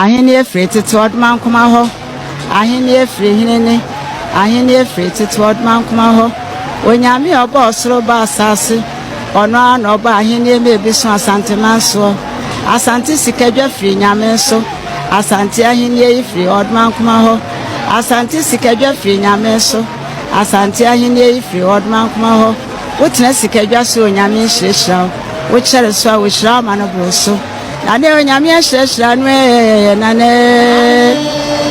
ahene free to odman kuma ho ahene free hinene ahene free to odman kuma ho onyame oba osoro ba asase ono ana oba ahene mebi so asante manso asante sikadwa free nyame so asante ahene free odman kuma ho asante sikadwa free nyame so asante ahene free odman kuma ho wotena sikadwa so onyame hyehyra wo chere so wo hyira manobro so ade onyame hyehyra no nane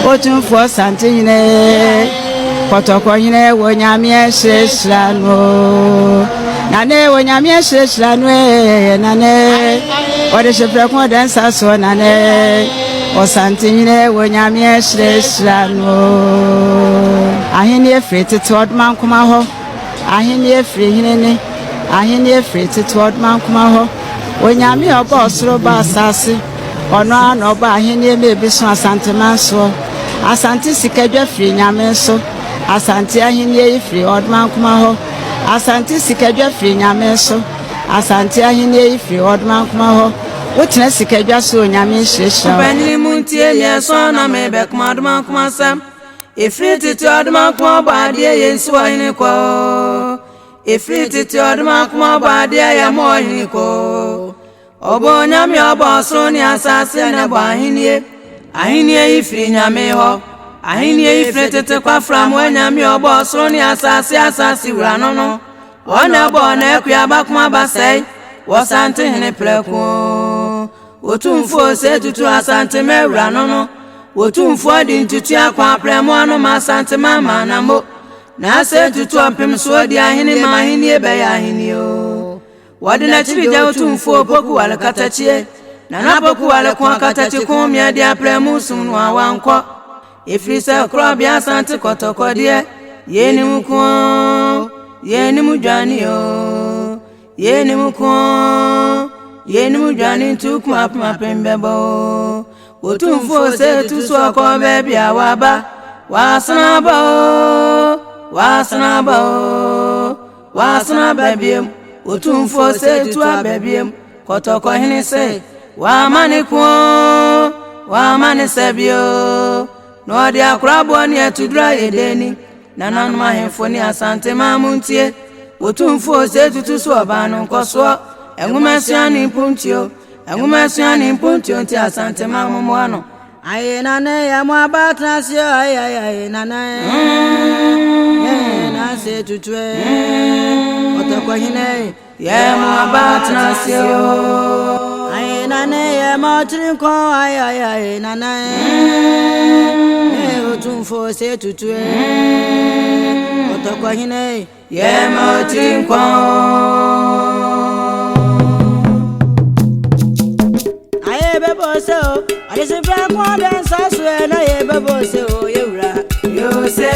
Otumfuo Asantehene Kotokonyine wonyame hyehyra no nane wonyame hyehyra no nane ode shefrekon dansa so nane Asantehene wonyame hyehyra no ahene efre tete odman kuma ho ahene efre hinene ahene efre tete odman kuma ho onyame oba osoro ba asase ono ana oba ahene mebi so asante manso asante sikadwa free nyame so asante ahene free odman kuma ho asante sikadwa free nyame so asante ahene free odman kuma ho wotena sikadwa so nyame hyehyra bani muntie ne so na me be kuma odman kuma sam efriti ti odman kuma ba de yensu ahene ko efriti ti odman kuma ba de ya mo ahene ko obo nyame obo so ni asase na ba ahene ifri nyame ho ahene ifri tete kwa from nyame obo so ni asase wura no ona bo na akua bakuma basai Asantehene preko Otumfuo Osei Tutu asante mewura no Otumfuo di ntutu akwa premo no ma asante mama na mo na Osei Tutu ampem so di ahene ma ahene ebe ya ahene o wadi na chibija Otumfuo poku wale katachie na poku wale kwa katachi kumya di apremu sunu awanko ifrise krobia asante kotokodie yeni muko yeni mujani yo yeni muko yeni mujani tukuma pembebo Otumfuo Osei Tutu ko bebi awaba wasana babiem Otumfuo Osei Tutu ababiem kotoko hini se wa mani sebio no di akrabo ni etudra edeni nanu mahemfo ni asante mamuntie Otumfuo Osei Tutu so banu nkoso engumasiani puntio nti asante mamumwano aye nane ya mwabatrasio aye nane na Osei Tutu kotoko hini ye mwabatrasio aye nane ya motrinko aye nane Otumfuo Osei Tutu kotoko hini ye motrinko aye bebose o adise kwa dansa so na ye bebose o yewura yose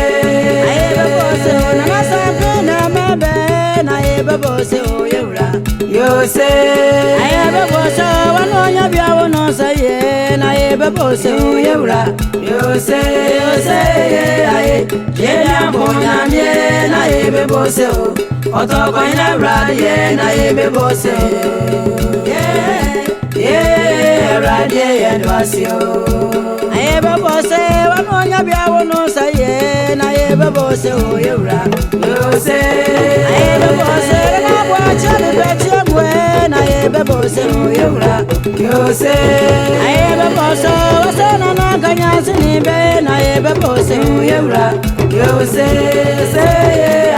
aye bebose o na sampe na mebe na ye bebose o yewura yose aye bebose o wano nya bia wono saye na ye bebose o yewura yose aye ye ambonya mie na ye bebose o otoko ina radie na ye bebose o radie endwasio aye bebose wano nya bia wono saye na ye bebose o yewura yose aye bebose na bwa chale betie mwe na ye bebose o yewura yose aye bebose wasana na kanyasi ni be na ye bebose o yewura yose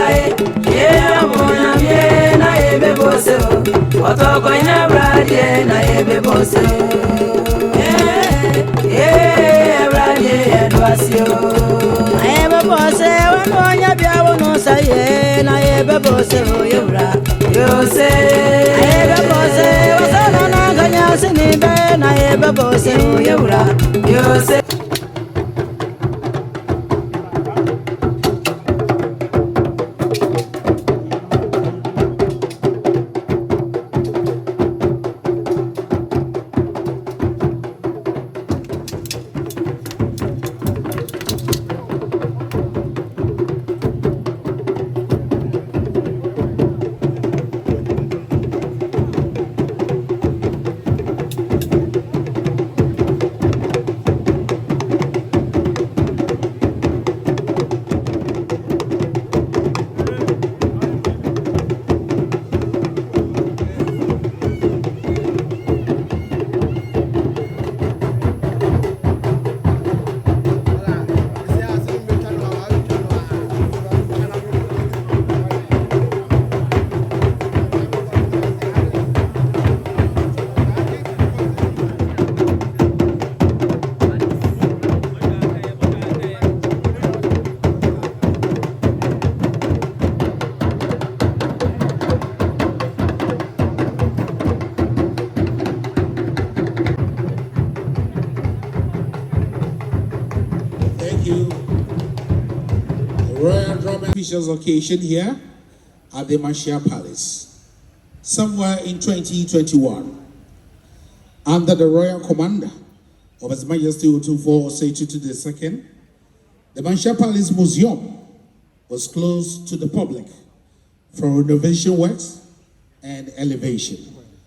aye ye amona ye na ye bebose o otoko ina radie na ye bebose radie endwasio aye bebose wano nya bia wono saye na ye bebose o yewura yose aye bebose wasana na kanyasi ni be na ye bebose o yewura yose Thank you. The Royal Drum officials occasion here at the Manhyia Palace. Somewhere in 2021, under the royal commander of His Majesty Otumfuo Osei Tutu II, the Manhyia Palace Museum was closed to the public for renovation works and elevation.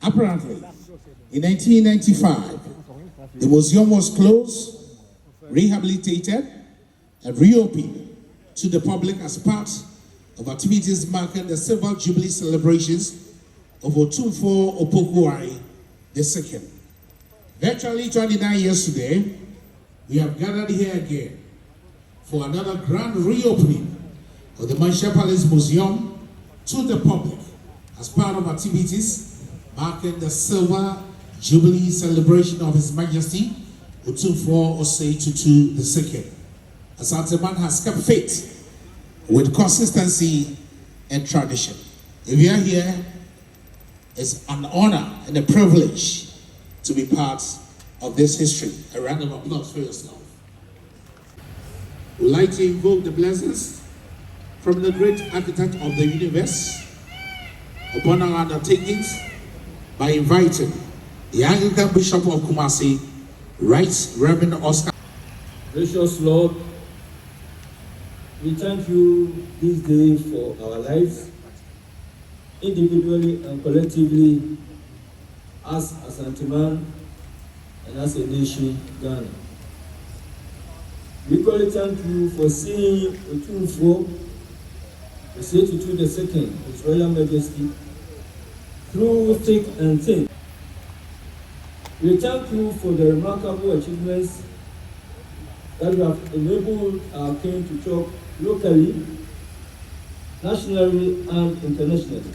Apparently, in 1995, the museum was closed, rehabilitated, and reopened to the public as part of activities marking the Silver Jubilee celebrations of Otumfuo Osei II. Virtually 29 years today, we have gathered here again for another grand reopening of the Manhyia Palace Museum to the public as part of activities marking the Silver Jubilee celebration of His Majesty Otumfuo Osei Tutu II. Asantehene has kept faith with consistency and tradition. If you are here, it's an honor and a privilege to be part of this history. A round of applause for yourself. We'd like to invoke the blessings from the great architect of the universe upon our undertakings by inviting the Anglican Bishop of Kumasi, Right Reverend Oscar. Gracious Lord, we thank you this day for our lives, individually and collectively, as Asantehene and as a nation, Ghana. We equally thank you for seeing Otumfuo Osei Tutu II, His Royal Majesty, through thick and thin. We thank you for the remarkable achievements that you have enabled our king to talk locally, nationally, and internationally.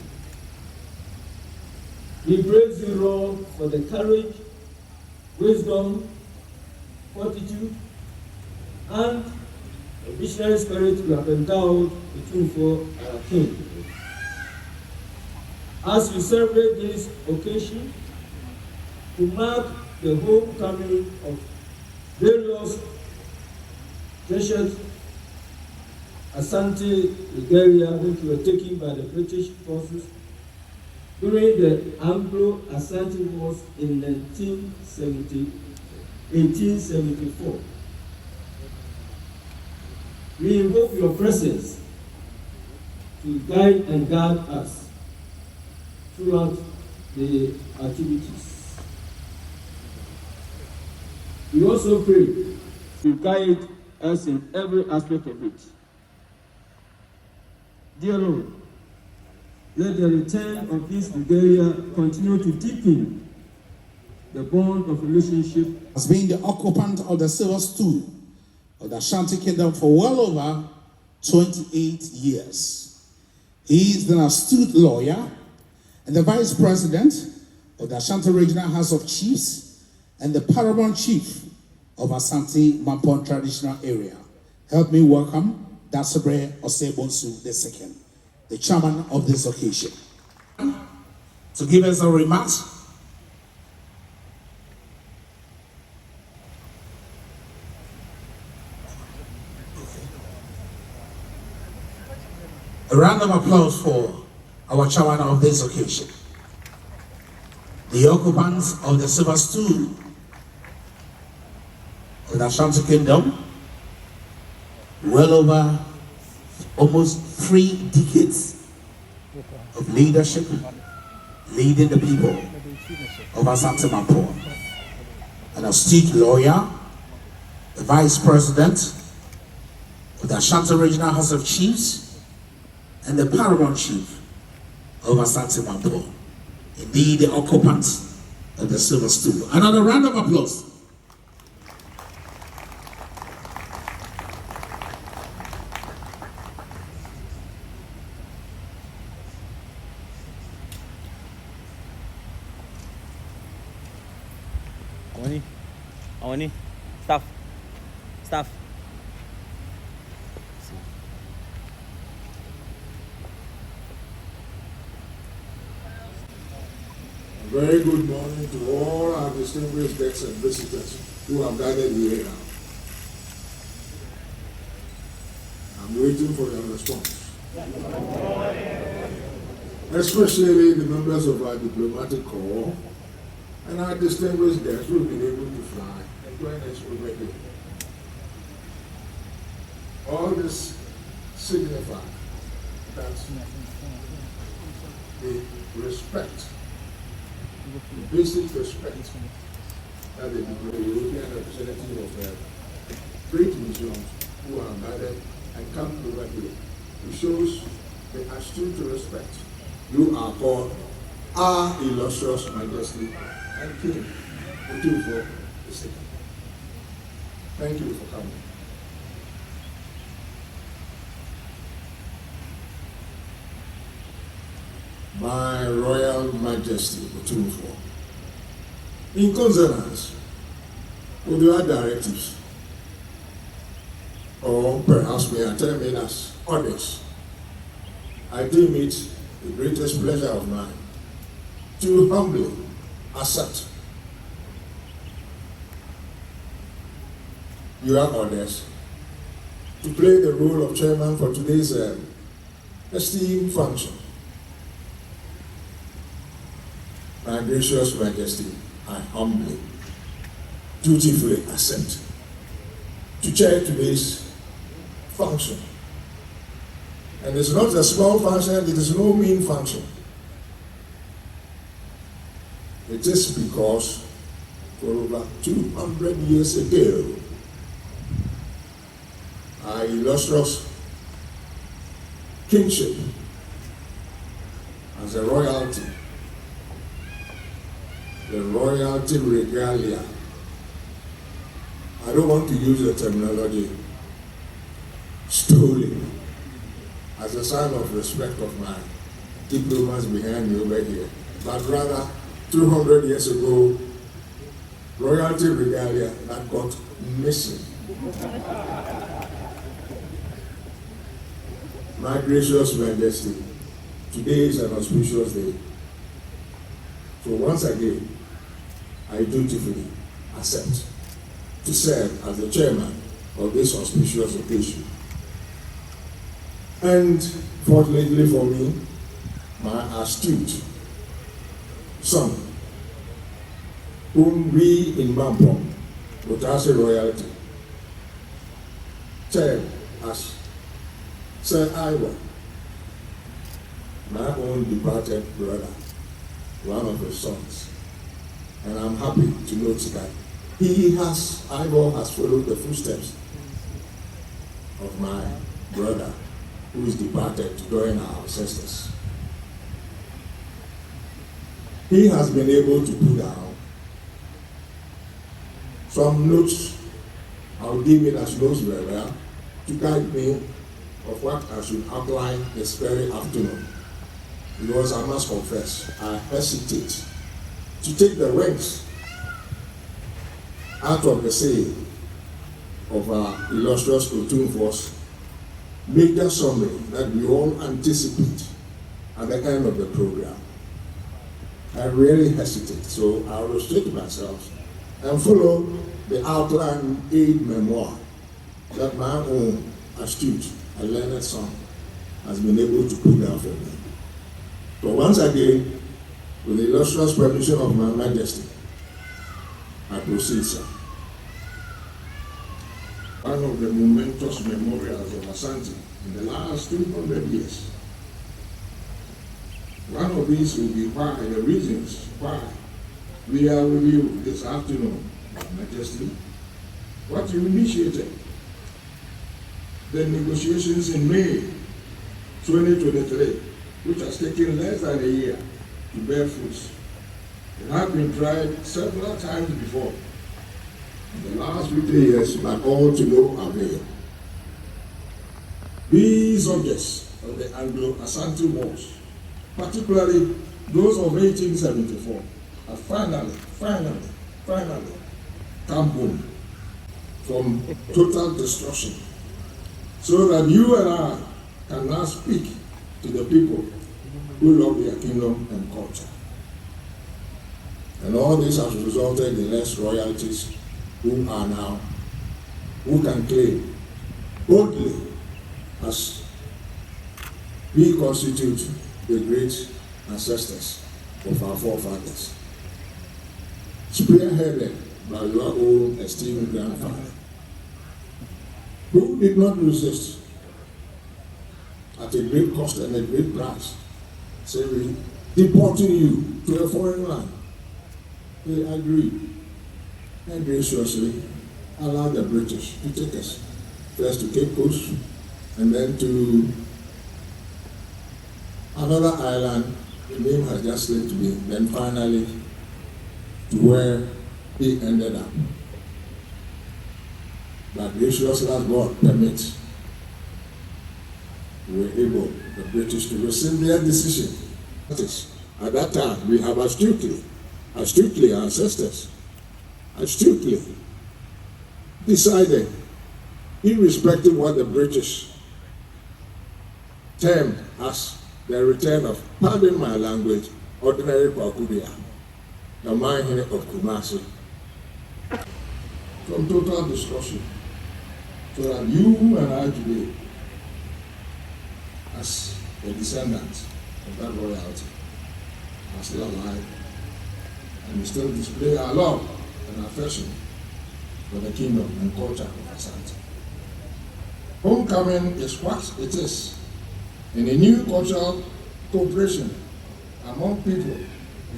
We praise you, Lord, for the courage, wisdom, fortitude, and the visionary spirit you have endowed Otumfuo, our king. As we celebrate this occasion, to mark the homecoming of various treasured Asante Nigeria, which were taken by the British forces during the Anglo-Asante Wars in 1874. We invoke your presence to guide and guard us throughout the activities. We also pray to guide us in every aspect of it. Dear Lord, let the return of this Nigeria continue to deepen the bond of relationship. Has been the occupant of the silver stool of the Ashanti Kingdom for well over 28 years. He is an astute lawyer and the Vice President of the Ashanti Regional House of Chiefs and the Paramount Chief of Asante Mampon Traditional Area. Help me welcome Sagrenti Osei II, the chairman of this occasion, to give us a remarks. A round of applause for our chairman of this occasion. The occupants of the silver stool of the Ashanti Kingdom, well over almost 3 decades of leadership, leading the people of Asante Mampon. An astute lawyer, the Vice President of the Ashanti Regional House of Chiefs, and the Paramount Chief of Asante Mampon. Indeed, the occupants of the silver stool. Another round of applause. Awani, staff. A very good morning to all our distinguished guests and visitors who have gathered here now. I'm waiting for your response. Especially the members of our diplomatic corps and our distinguished guests who have been able to fly and join us over here. All this signifies that the respect, the basic respect that the European representative of great museums who are gathered and come over here, it shows the astute respect you are called our illustrious Majesty and King Otumfuo Osei. Thank you for coming. My Royal Majesty Otumfuo, in consonance with your directives, or perhaps may I term it as orders, I deem it the greatest pleasure of mine to humbly accept your orders to play the role of chairman for today's esteemed function. My gracious Majesty, I humbly, dutifully accept to chair today's function. And it's not a small function, it is no mean function. It is because for over 200 years ago, our illustrious kingship as a royalty, the royalty regalia, I don't want to use the terminology stolen, as a sign of respect of my diplomats behind me over here, but rather 200 years ago, royalty regalia that got missing. My gracious Majesty, today is an auspicious day. So once again, I dutifully accept to serve as the chairman of this auspicious occasion. And fortunately for me, my astute son, whom we in Bampong, Botase Royalty, term as Sir Iwa, my own departed brother, one of his sons. And I'm happy to note that Iwa has followed the footsteps of my brother, who is departed to join our ancestors. He has been able to put down some notes, I'll deem it as notes very well, to guide me of what I should outline this very afternoon. Because I must confess, I hesitate to take the reins out of the say of our illustrious Otumfuo's major summary that we all anticipate at the end of the program. I really hesitate, so I'll restrict myself and follow the outline aid memoir that my own astute and learned son has been able to put down for me. But once again, with the illustrious permission of my Majesty, I proceed, sir. One of the momentous memorials of Asante in the last 200 years. One of these will be why, the reasons why we are with you this afternoon, Majesty. What you initiated, the negotiations in May 2023, which has taken less than a year to bear fruits. It has been tried several times before. In the last 50 years, but all to no avail. These objects of the Anglo-Asante Wars, particularly those of 1874, have finally come home from total destruction, so that you and I can now speak to the people who love their kingdom and culture. And all this has resulted in less royalties who can claim boldly as we constitute the great ancestors of our forefathers, spearheaded by your own esteemed grandfather, who did not resist at a great cost and a great price, saying, deporting you to a foreign land. They agreed and graciously allowed the British to take us first to Cape Coast and then to another island. The name has just slipped me. Then finally to where he ended up. But graciously as God permits, we were able, the British, to rescind their decision. At that time, we have astutely our ancestors, astutely decided, irrespective of what the British termed as the return of, pardon my language, ordinary Pakudia, the Manhyia of Kumasi, from total destruction, so that you and I today, as the descendants of that royalty, are still alive, and we still display our love and affection for the kingdom and culture of Asante. Homecoming is what it is, and a new cultural cooperation among people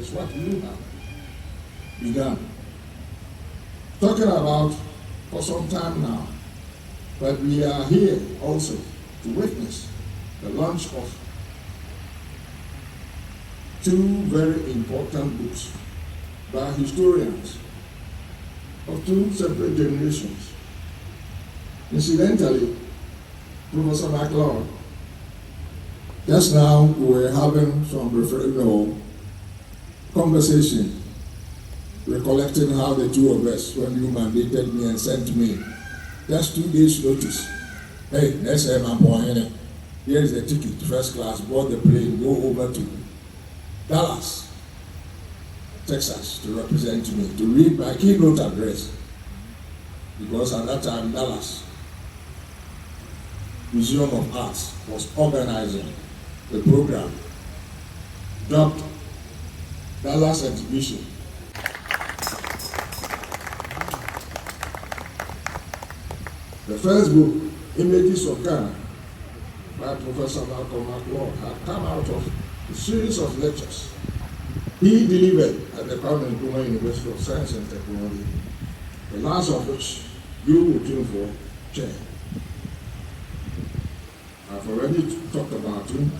is what you have begun talking about for some time now. But we are here also to witness the launch of two very important books by historians of two separate generations. Incidentally, Professor MacLeod, just now we were having some conversation, recollecting how the two of us, when you mandated me and sent me just 2 days notice, hey, next time I'm going, here is the ticket, first class, board the plane, go over to Dallas, Texas, to represent me, to read my keynote address, because at that time Dallas Museum of Arts was organizing the program dubbed Dallas Exhibition. The first book, Images of Ghana, by Professor Malcolm MacLeod, had come out of a series of lectures he delivered at the Kwame Nkrumah University of Science and Technology, the last of which you, Otumfuo, chaired. I've already talked about him.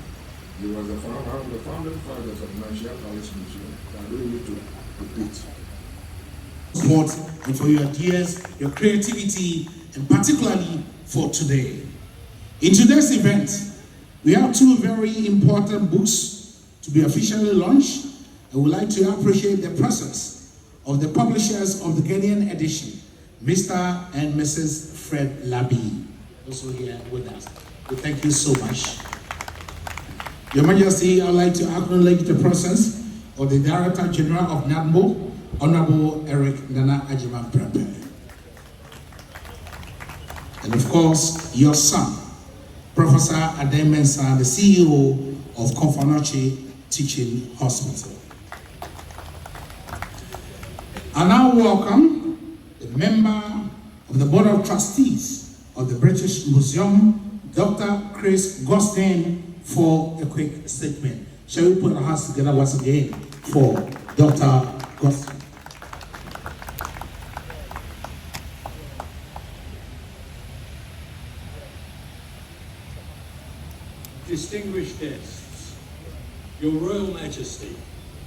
He was one of the founding fathers of Manhyia Palace Museum. I don't need to repeat. Support and for your ideas, your creativity, and particularly for today. In today's event, we have two very important books to be officially launched. I would like to appreciate the presence of the publishers of the Ghanaian edition, Mr. and Mrs. Fred Labi, also here with us. We thank you so much. Your Majesty, I'd like to acknowledge the presence of the Director General of NADMO, Honorable Eric Nana Ajiman Prempe. And of course, your son, Professor Adem Mensah, the CEO of Konfanoche Teaching Hospital. I now welcome the member of the Board of Trustees of the British Museum, Dr. Chris Gosden, for a quick statement. Shall we put our hands together once again for Dr. Gosden? Distinguished guests, Your Royal Majesty,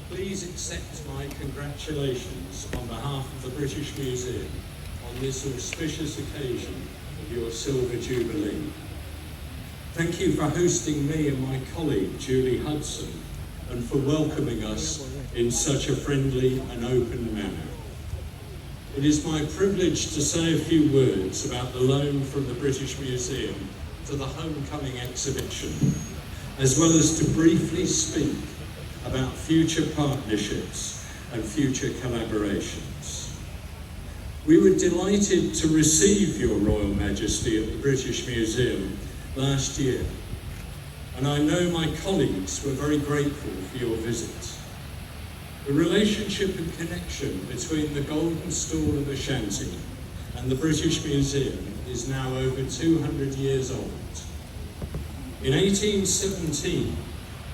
please accept my congratulations on behalf of the British Museum on this auspicious occasion of your Silver Jubilee. Thank you for hosting me and my colleague Julie Hudson and for welcoming us in such a friendly and open manner. It is my privilege to say a few words about the loan from the British Museum to the Homecoming exhibition, as well as to briefly speak about future partnerships and future collaborations. We were delighted to receive Your Royal Majesty at the British Museum last year, and I know my colleagues were very grateful for your visit. The relationship and connection between the Golden Stool of Ashanti and the British Museum is now over 200 years old. In 1817,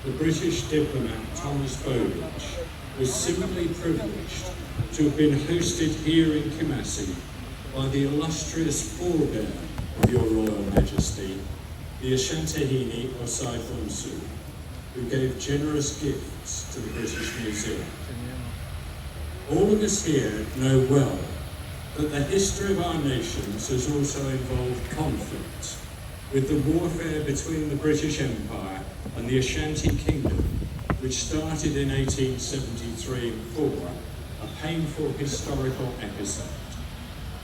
the British diplomat Thomas Bowditch was simply privileged to have been hosted here in Kumasi by the illustrious forebear of your Royal Majesty, the Asantehene Osei Tutu II, who gave generous gifts to the British Museum. All of us here know well that the history of our nations has also involved conflict, with the warfare between the British Empire and the Ashanti Kingdom, which started in 1873 and 4, a painful historical episode,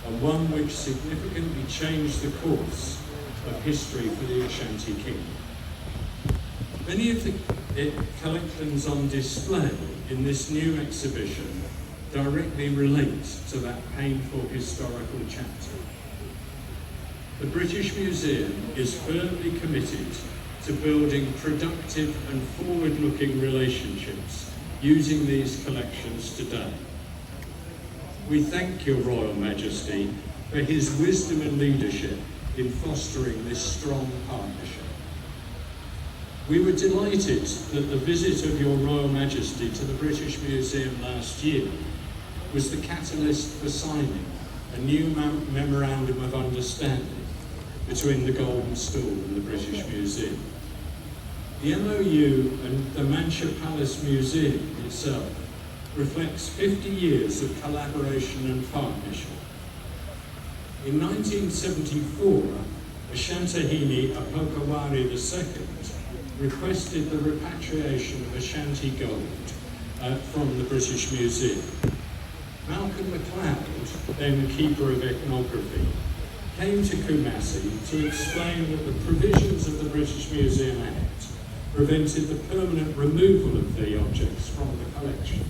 and one which significantly changed the course of history for the Ashanti Kingdom. Many of the collections on display in this new exhibition directly relate to that painful historical chapter. The British Museum is firmly committed to building productive and forward-looking relationships using these collections today. We thank your Royal Majesty for his wisdom and leadership in fostering this strong partnership. We were delighted that the visit of your Royal Majesty to the British Museum last year was the catalyst for signing a new memorandum of understanding between the Golden Stool and the British Museum. The MOU and the Manhyia Palace Museum itself reflects 50 years of collaboration and partnership. In 1974, Asantehene Otumfuo II requested the repatriation of Ashanti gold from the British Museum. Malcolm MacLeod, then the Keeper of Ethnography, came to Kumasi to explain that the provisions of the British Museum Act prevented the permanent removal of the objects from the collection.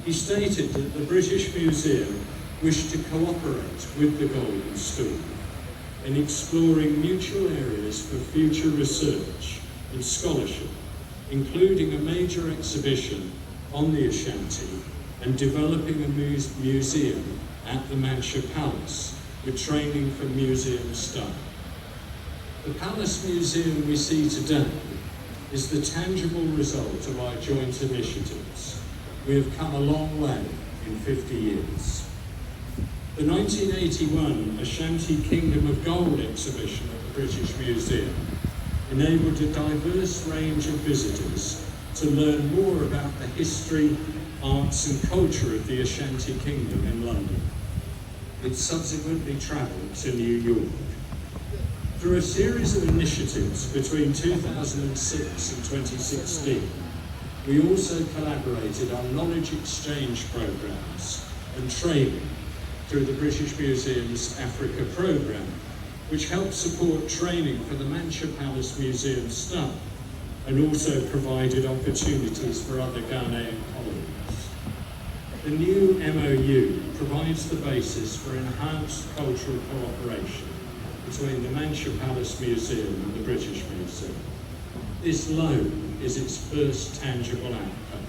He stated that the British Museum wished to cooperate with the Golden Stool in exploring mutual areas for future research and scholarship, including a major exhibition on the Ashanti and developing a museum at the Manhyia Palace with training for museum staff. The Palace Museum we see today is the tangible result of our joint initiatives. We have come a long way in 50 years. The 1981 Ashanti Kingdom of Gold exhibition at the British Museum enabled a diverse range of visitors to learn more about the history, arts and culture of the Ashanti Kingdom in London. It subsequently travelled to New York. Through a series of initiatives between 2006 and 2016, we also collaborated on knowledge exchange programmes and training through the British Museum's Africa programme, which helped support training for the Manhyia Palace Museum staff and also provided opportunities for other Ghanaian colleagues. The new MOU provides the basis for enhanced cultural cooperation between the Manhyia Palace Museum and the British Museum. This loan is its first tangible outcome.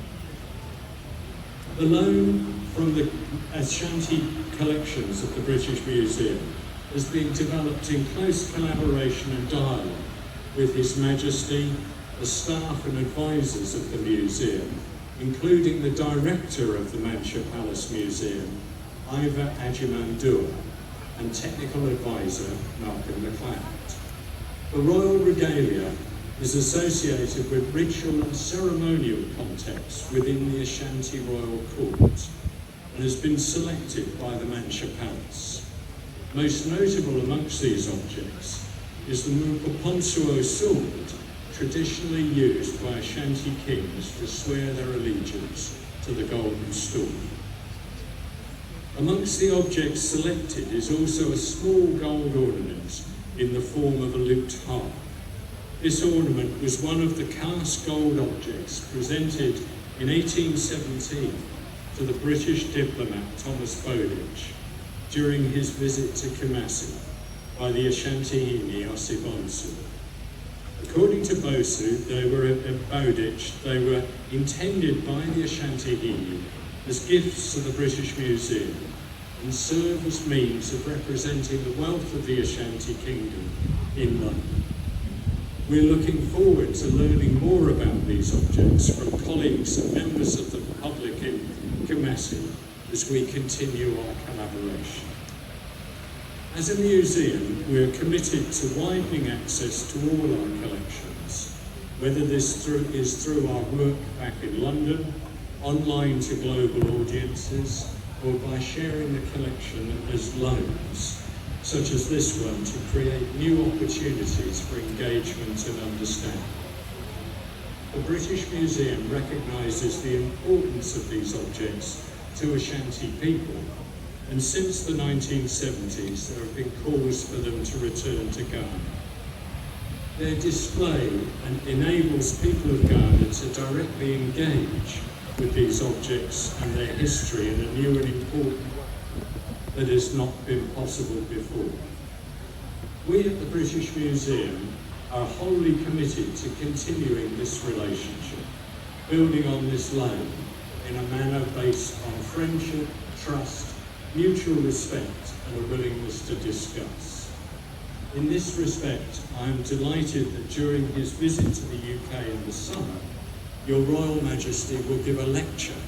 The loan from the Ashanti collections of the British Museum has been developed in close collaboration and dialogue with His Majesty, the staff and advisors of the museum, including the director of the Manhyia Palace Museum, Iva Ajimandua, and technical advisor Malcolm MacLeod. The royal regalia is associated with ritual and ceremonial contexts within the Ashanti Royal Court and has been selected by the Manhyia Palace. Most notable amongst these objects is the Otumfuo sword, traditionally used by Ashanti kings to swear their allegiance to the Golden Stool. Amongst the objects selected is also a small gold ornament in the form of a looped harp. This ornament was one of the cast gold objects presented in 1817 to the British diplomat Thomas Bowditch during his visit to Kumasi by the Asantehene Otumfuo Osei. According to Bowditch, they were intended by the Asantehene as gifts to the British Museum and serve as means of representing the wealth of the Ashanti Kingdom in London. We're looking forward to learning more about these objects from colleagues and members of the public in Kumasi as we continue our collaboration. As a museum, we are committed to widening access to all our collections, whether this is through our work back in London, online to global audiences, or by sharing the collection as loans, such as this one, to create new opportunities for engagement and understanding. The British Museum recognises the importance of these objects to Ashanti people, and since the 1970s there have been calls for them to return to Ghana. Their display enables people of Ghana to directly engage with these objects and their history in a new and important way that has not been possible before. We at the British Museum are wholly committed to continuing this relationship, building on this loan in a manner based on friendship, trust, mutual respect and a willingness to discuss. In this respect, I am delighted that during his visit to the UK in the summer, Your Royal Majesty will give a lecture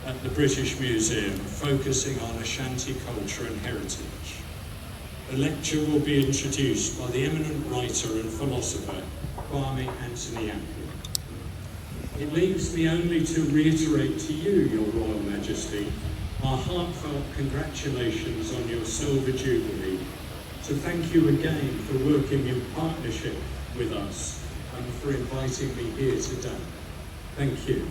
at the British Museum focusing on Ashanti culture and heritage. The lecture will be introduced by the eminent writer and philosopher Kwame Anthony Appiah. It leaves me only to reiterate to you, Your Royal Majesty, our heartfelt congratulations on your Silver Jubilee, to thank you again for working in partnership with us and for inviting me here today. Thank you.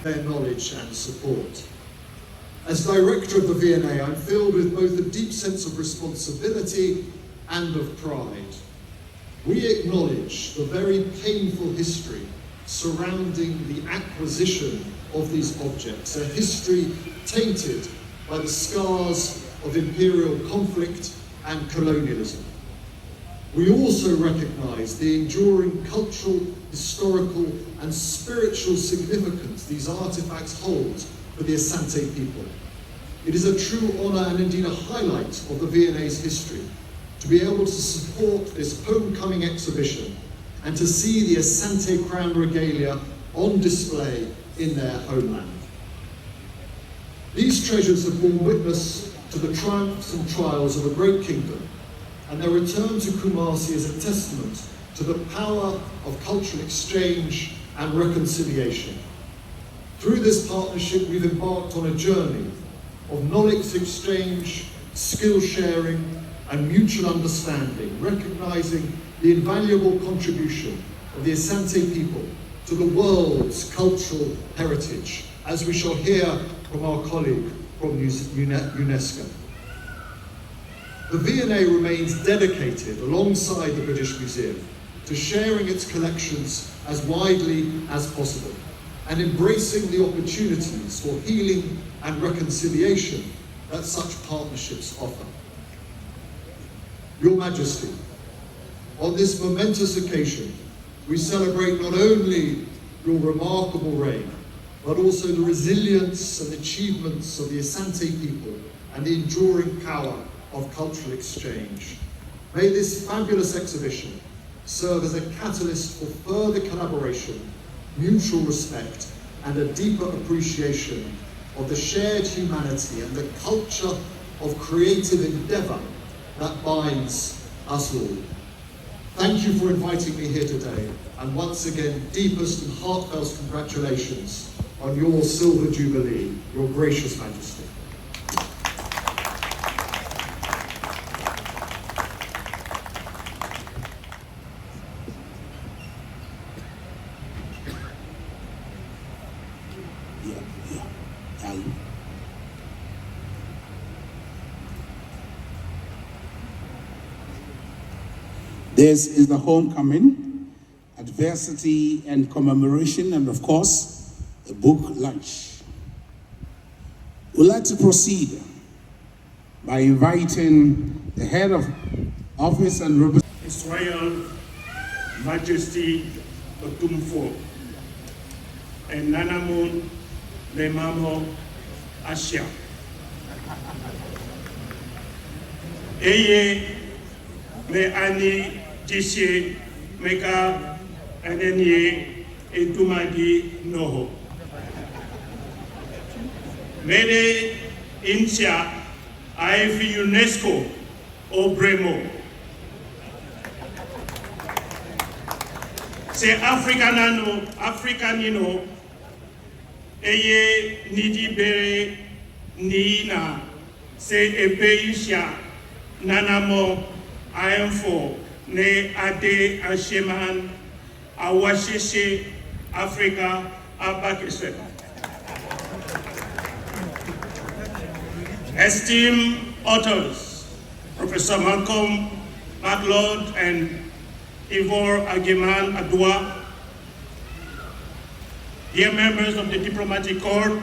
Their knowledge and support. As director of the V&A, I'm filled with both a deep sense of responsibility and of pride. We acknowledge the very painful history surrounding the acquisition of these objects, a history tainted by the scars of imperial conflict and colonialism. We also recognize the enduring cultural, historical, and spiritual significance these artifacts hold for the Asante people. It is a true honor and indeed a highlight of the V&A's history to be able to support this homecoming exhibition and to see the Asante crown regalia on display in their homeland. These treasures have borne witness to the triumphs and trials of a great kingdom, and their return to Kumasi is a testament to the power of cultural exchange and reconciliation. Through this partnership, we've embarked on a journey of knowledge exchange, skill sharing, and mutual understanding, recognizing the invaluable contribution of the Asante people to the world's cultural heritage, as we shall hear from our colleague from UNESCO. The V&A remains dedicated, alongside the British Museum, to sharing its collections as widely as possible and embracing the opportunities for healing and reconciliation that such partnerships offer. Your Majesty, on this momentous occasion, we celebrate not only your remarkable reign, but also the resilience and achievements of the Asante people and the enduring power of cultural exchange. May this fabulous exhibition serve as a catalyst for further collaboration, mutual respect, and a deeper appreciation of the shared humanity and the culture of creative endeavor that binds us all. Thank you for inviting me here today. and once again, deepest and heartfelt congratulations on your Silver Jubilee, Your Gracious Majesty. This is the homecoming, adversity and commemoration, and of course, a book lunch. We'd like to proceed by inviting the head of office and representative. His Royal Majesty Otumfuo and Nanamun Lemamo Asia. Eye me ani jisye meka anenye etumadi noho. Mede incha aifi UNESCO obremo. Se Africanino eye nidi bere nina se epeisha nanamo IM4 ne ade asheman awasheshe Africa abakise. Esteemed authors, Professor Malcolm MacLeod and Ivor Ageman Adua, dear members of the diplomatic corps,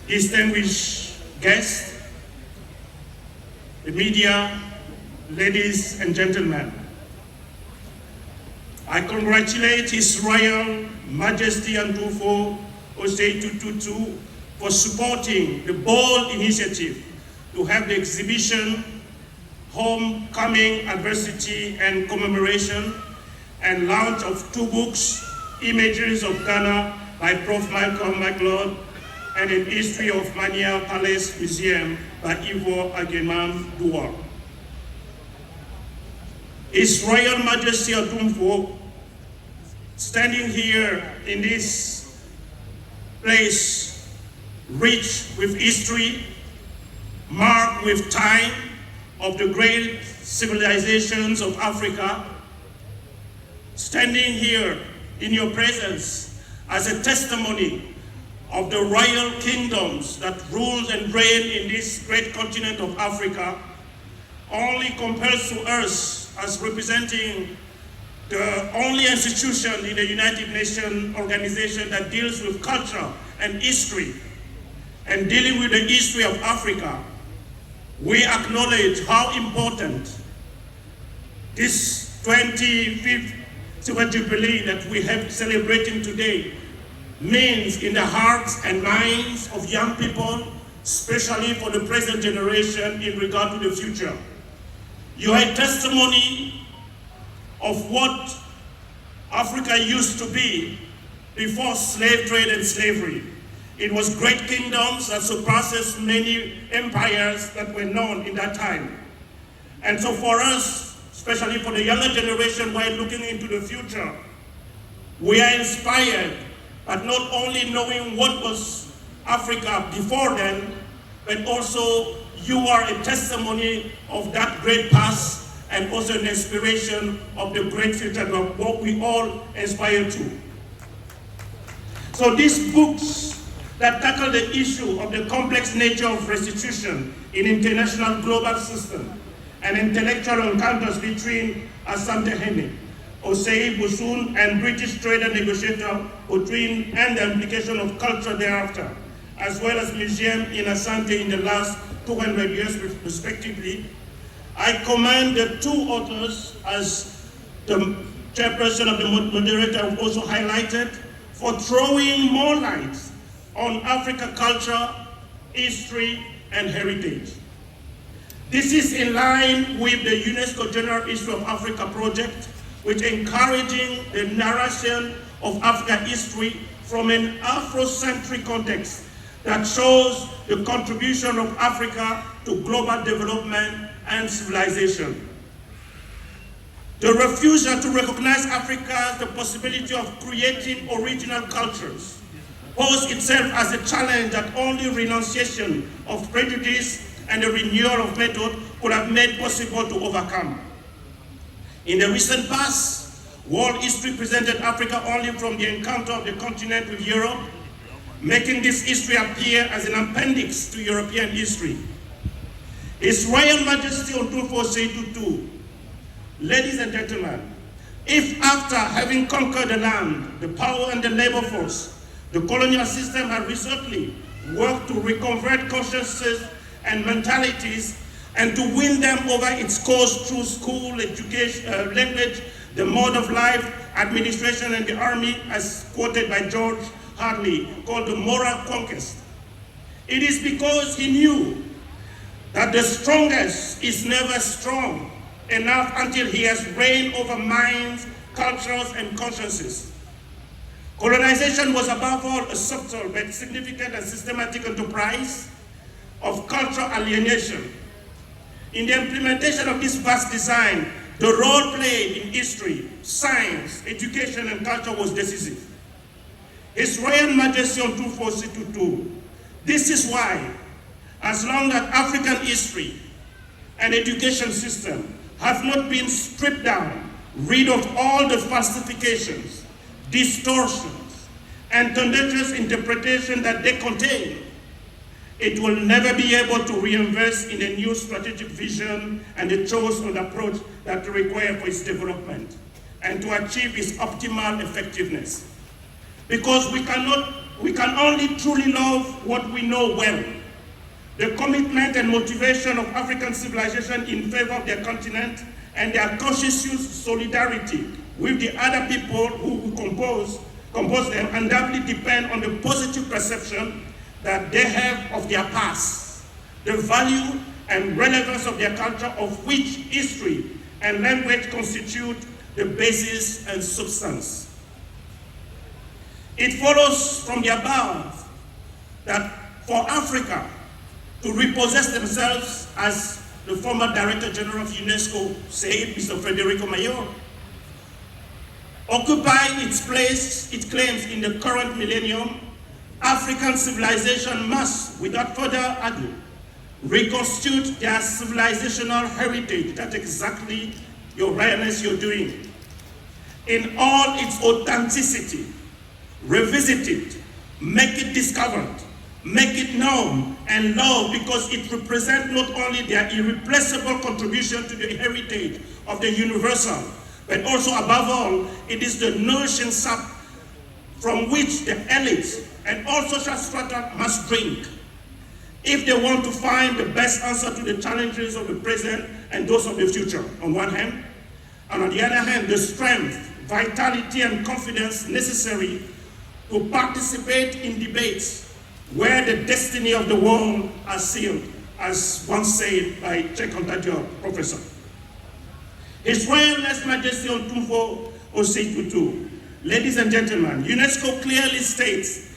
distinguished guests, the media, ladies and gentlemen, I congratulate His Royal Majesty Otumfuo Osei Tutu II for supporting the bold initiative to have the exhibition Homecoming, Adversity and Commemoration, and launch of 2 books, Images of Ghana by Prof. Malcolm MacLeod, and an History of Manhyia Palace Museum by Ivor Ageman Adua. His Royal Majesty Otumfuo, standing here in this place rich with history, marked with time of the great civilizations of Africa, standing here in your presence as a testimony of the royal kingdoms that ruled and reigned in this great continent of Africa, only compares to us as representing the only institution in the United Nations organization that deals with culture and history, and dealing with the history of Africa. We acknowledge how important this 25th Silver Jubilee that we have celebrating today means in the hearts and minds of young people, especially for the present generation in regard to the future. You are a testimony of what Africa used to be before slave trade and slavery. It was great kingdoms that surpasses many empires that were known in that time. And so for us, especially for the younger generation, while looking into the future, we are inspired, but not only knowing what was Africa before then, but also you are a testimony of that great past and also an inspiration of the great future of what we all aspire to. So these books that tackle the issue of the complex nature of restitution in international global system and intellectual encounters between Asantehene Osei Busun and British trader negotiator Otwin and the implication of culture thereafter, as well as museum in Asante in the last 200 years respectively. I commend the 2 authors, as the chairperson of the moderator also highlighted, for throwing more light on African culture, history, and heritage. This is in line with the UNESCO General History of Africa project, which encouraging the narration of African history from an Afrocentric context that shows the contribution of Africa to global development and civilization. The refusal to recognize Africa as the possibility of creating original cultures posed itself as a challenge that only renunciation of prejudice and a renewal of method could have made possible to overcome. In the recent past, world history presented Africa only from the encounter of the continent with Europe, making this history appear as an appendix to European history. His Royal Majesty Otumfuo Osei Tutu II, ladies and gentlemen, if after having conquered the land, the power and the labor force, the colonial system had recently worked to reconvert consciences and mentalities and to win them over its cause through school, education, language, the mode of life, administration, and the army, as quoted by George Hartley, called the moral conquest. It is because he knew that the strongest is never strong enough until he has reigned over minds, cultures, and consciences. Colonization was above all a subtle but significant and systematic enterprise of cultural alienation. In the implementation of this vast design, the role played in history, science, education, and culture was decisive. His Royal Majesty Otumfuo Osei Tutu II. This is why, as long as African history and education system have not been stripped down, rid of all the falsifications, distortions, and tendentious interpretation that they contain, it will never be able to reinvest in a new strategic vision and a chosen approach that is required for its development and to achieve its optimal effectiveness. Because we can only truly love what we know well. The commitment and motivation of African civilization in favor of their continent and their conscious solidarity with the other people who compose them undoubtedly depend on the positive perception that they have of their past, the value and relevance of their culture, of which history and language constitute the basis and substance. It follows from the above that for Africa to repossess themselves, as the former Director General of UNESCO said, Mr. Federico Mayor, occupy its place, it claims, in the current millennium, African civilization must, without further ado, reconstitute their civilizational heritage. That's exactly, Your Highness, you're doing. In all its authenticity, revisit it, make it discovered, make it known and loved, because it represents not only their irreplaceable contribution to the heritage of the universal, but also, above all, it is the nourishing sap from which the elites and all social strata must drink if they want to find the best answer to the challenges of the present and those of the future, on one hand, and on the other hand, the strength, vitality, and confidence necessary to participate in debates where the destiny of the world are sealed, as once said by Chekontajo Professor. His Royal Majesty Otumfuo Osei Tutu II. Ladies and gentlemen, UNESCO clearly states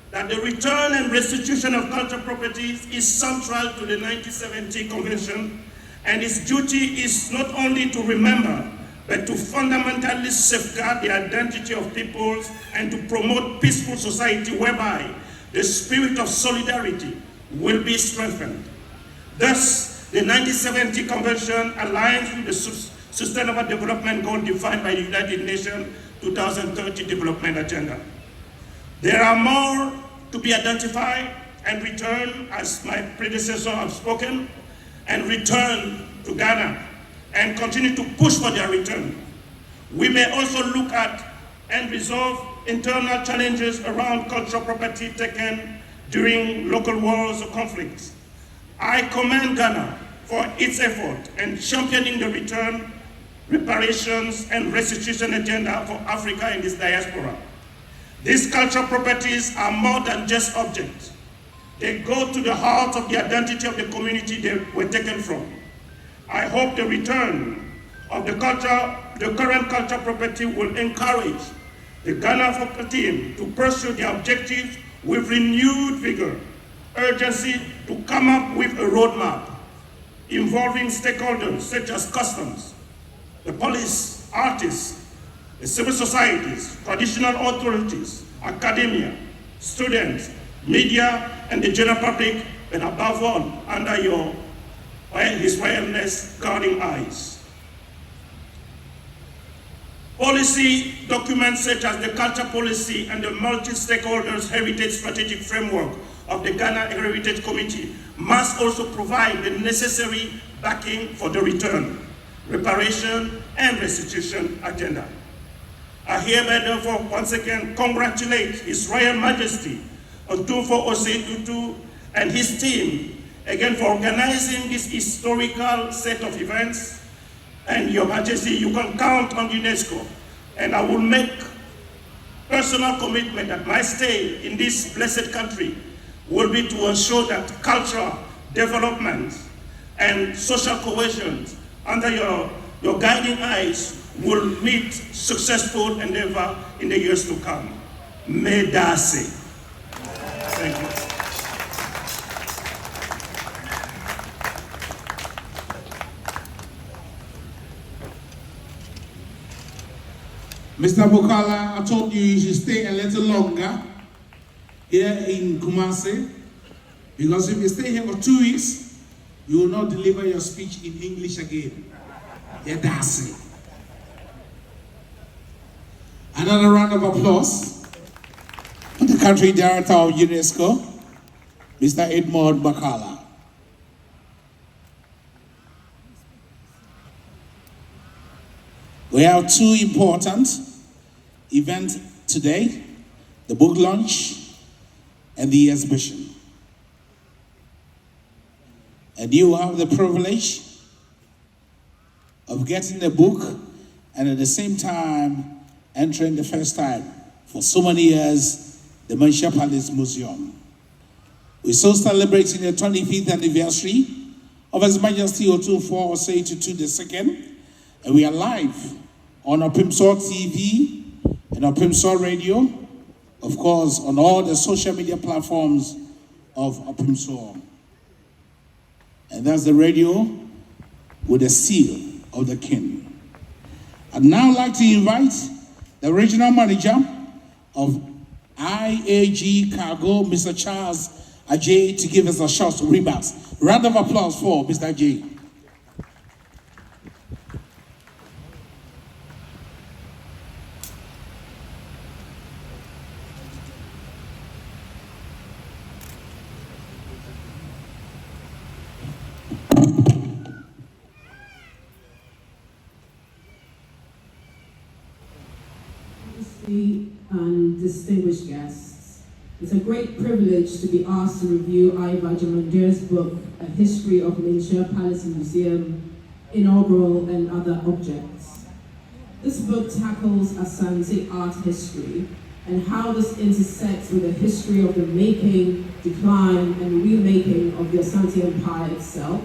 that the return and restitution of cultural properties is central to the 1970 Convention, and its duty is not only to remember, but to fundamentally safeguard the identity of peoples and to promote peaceful society whereby the spirit of solidarity will be strengthened. Thus, the 1970 Convention aligns with the Sustainable Development Goal defined by the United Nations 2030 Development Agenda. There are more to be identified and returned, as my predecessor have spoken, and return to Ghana and continue to push for their return. We may also look at and resolve internal challenges around cultural property taken during local wars or conflicts. I commend Ghana for its effort in championing the return, reparations, and restitution agenda for Africa and its diaspora. These cultural properties are more than just objects. They go to the heart of the identity of the community they were taken from. I hope the return of the current cultural property will encourage the Ghana team to pursue their objectives with renewed vigor, urgency to come up with a roadmap involving stakeholders such as customs, the police, artists, the civil societies, traditional authorities, academia, students, media, and the general public, and above all, under His Royalness guarding eyes. Policy documents such as the culture policy and the multi-stakeholders heritage strategic framework of the Ghana Heritage Committee must also provide the necessary backing for the return, reparation, and restitution agenda. I hereby therefore once again congratulate His Royal Majesty Otumfuo Osei Tutu and his team again for organizing this historical set of events. And Your Majesty, you can count on UNESCO, and I will make personal commitment that my stay in this blessed country will be to ensure that cultural development and social cohesion under your guiding eyes will meet successful endeavor in the years to come. Medase. Thank you. Mr. Bukala, I told you should stay a little longer here in Kumasi, because if you stay here for 2 weeks, you will not deliver your speech in English again. Yeah, that's it. Another round of applause for the country director of UNESCO, Mr. Edmond Bakala. We have two important events today, the book launch and the exhibition. And you have the privilege of getting the book and at the same time entering the first time for so many years the Manhyia Palace Museum. We're so celebrating the 25th anniversary of His Majesty Otumfuo Osei Tutu II, and we are live on Otumfuo TV and Otumfuo Radio, of course, on all the social media platforms of Otumfuo. And that's the radio with the seal of the king. I'd now like to invite the regional manager of IAG Cargo, Mr. Charles Ajay, to give us a short remarks. Round of applause for Mr. Ajay. And distinguished guests, it's a great privilege to be asked to review Iva Jamandir's book, A History of Manhyia Palace Museum, Inaugural and Other Objects. This book tackles Asante art history and how this intersects with the history of the making, decline, and remaking of the Asante Empire itself,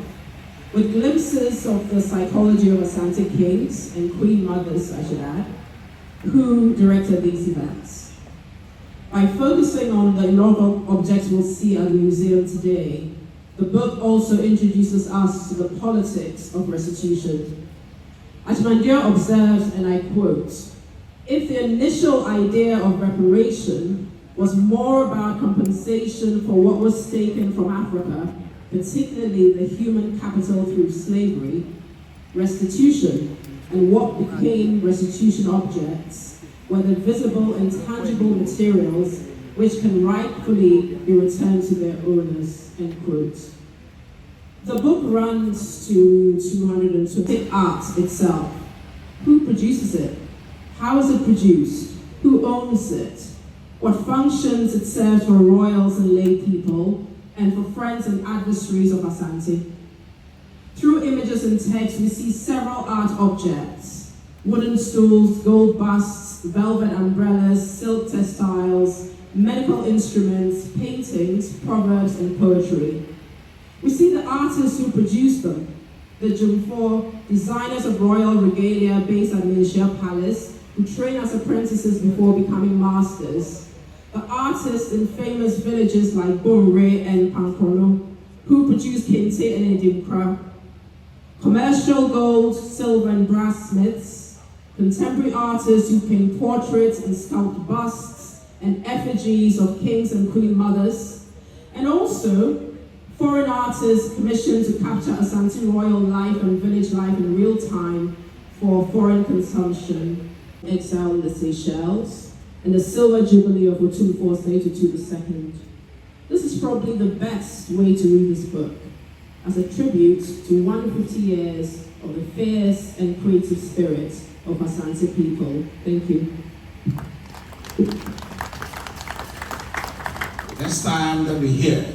with glimpses of the psychology of Asante kings and queen mothers, I should add, who directed these events. By focusing on the inaugural objects we'll see at the museum today, the book also introduces us to the politics of restitution. Ajmandir observed, and I quote, "If the initial idea of reparation was more about compensation for what was taken from Africa, particularly the human capital through slavery, restitution, and what became restitution objects were the visible and tangible materials which can rightfully be returned to their owners," end quote. The book runs to 220 art itself. Who produces it? How is it produced? Who owns it? What functions it serves for royals and lay people, and for friends and adversaries of Asante. Through images and text, we see several art objects: wooden stools, gold busts, velvet umbrellas, silk textiles, medical instruments, paintings, proverbs, and poetry. We see the artists who produced them, the Jumfor, designers of royal regalia based at Manhyia Palace, who train as apprentices before becoming masters, the artists in famous villages like Bomre and Pankono, who produced Kente and Edimkra, commercial gold, silver and brass smiths, contemporary artists who paint portraits and sculpt busts and effigies of kings and queen mothers, and also foreign artists commissioned to capture Asante royal life and village life in real time for foreign consumption. Exile in the Seychelles, and the Silver Jubilee of Otumfuo Osei Tutu II. This is probably the best way to read this book, as a tribute to 150 years of the fierce and creative spirit of Asante people. Thank you. Next time that we hear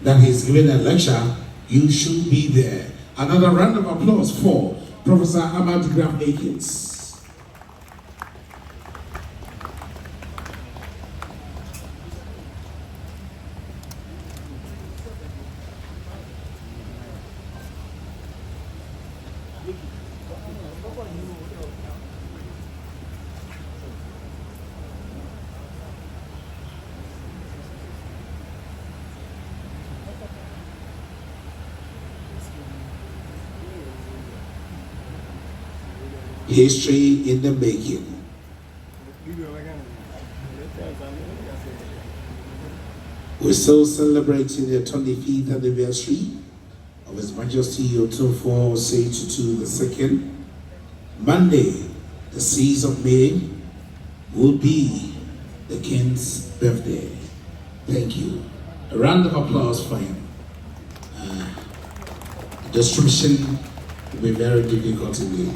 that he's giving a lecture, you should be there. Another round of applause for Professor Ahmad Graham Akins. History in the making. We're still celebrating the 25th anniversary of His Majesty Otumfuo Osei Tutu II. Monday, the 6th of May, will be the King's birthday. Thank you. A round of applause for him. The description will be very difficult to do.